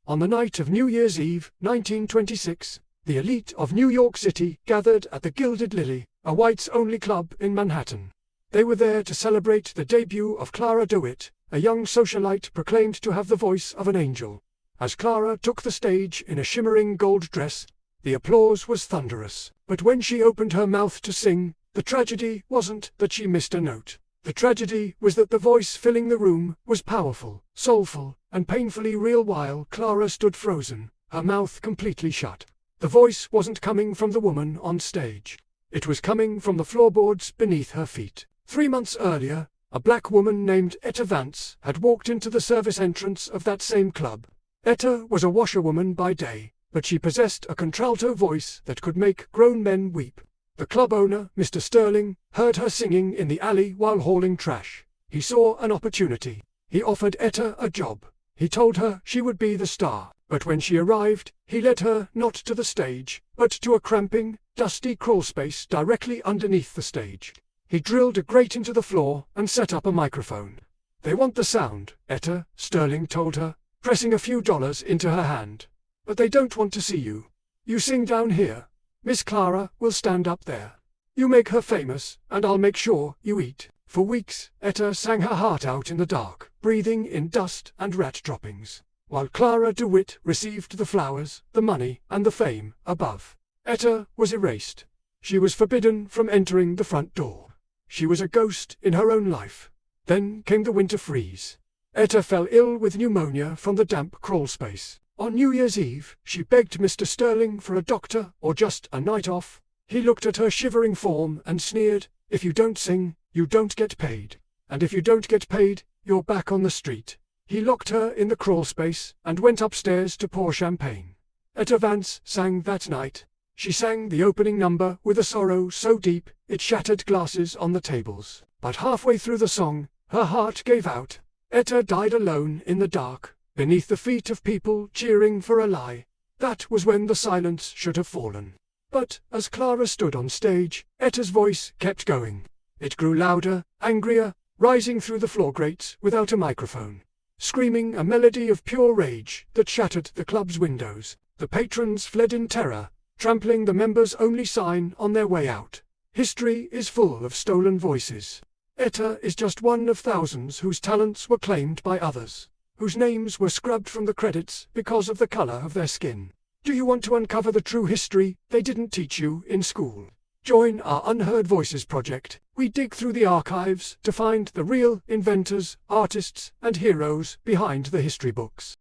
On the night of New Year's Eve, 1926, the elite of New York City gathered at the Gilded Lily, a whites-only club in Manhattan. They were there to celebrate the debut of Clara DeWitt, a young socialite proclaimed to have the voice of an angel. As Clara took the stage in a shimmering gold dress, the applause was thunderous. But when she opened her mouth to sing, the tragedy wasn't that she missed a note. The tragedy was that the voice filling the room was powerful, soulful, and painfully real while Clara stood frozen, her mouth completely shut. The voice wasn't coming from the woman on stage. It was coming from the floorboards beneath her feet. 3 months earlier, a black woman named Etta Vance had walked into the service entrance of that same club. Etta was a washerwoman by day, but she possessed a contralto voice that could make grown men weep. The club owner, Mr. Sterling, heard her singing in the alley while hauling trash. He saw an opportunity. He offered Etta a job. He told her she would be the star, but when she arrived, he led her not to the stage, but to a cramping, dusty crawlspace directly underneath the stage. He drilled a grate into the floor and set up a microphone. "They want the sound," Etta, Sterling told her, pressing a few dollars into her hand. "But they don't want to see you. You sing down here. Miss Clara will stand up there. You make her famous, and I'll make sure you eat." For weeks, Etta sang her heart out in the dark, breathing in dust and rat droppings, while Clara DeWitt received the flowers, the money, and the fame above. Etta was erased. She was forbidden from entering the front door. She was a ghost in her own life. Then came the winter freeze. Etta fell ill with pneumonia from the damp crawlspace. On New Year's Eve, she begged Mr. Sterling for a doctor or just a night off. He looked at her shivering form and sneered, "If you don't sing, you don't get paid. And if you don't get paid, you're back on the street." He locked her in the crawlspace and went upstairs to pour champagne. Etta Vance sang that night. She sang the opening number with a sorrow so deep it shattered glasses on the tables. But halfway through the song, her heart gave out. Etta died alone in the dark, beneath the feet of people cheering for a lie. That was when the silence should have fallen. But as Clara stood on stage, Etta's voice kept going. It grew louder, angrier, rising through the floor grates without a microphone, screaming a melody of pure rage that shattered the club's windows. The patrons fled in terror, trampling the members' only sign on their way out. History is full of stolen voices. Etta is just one of thousands whose talents were claimed by others, whose names were scrubbed from the credits because of the color of their skin. Do you want to uncover the true history they didn't teach you in school? Join our Unheard Voices project. We dig through the archives to find the real inventors, artists, and heroes behind the history books.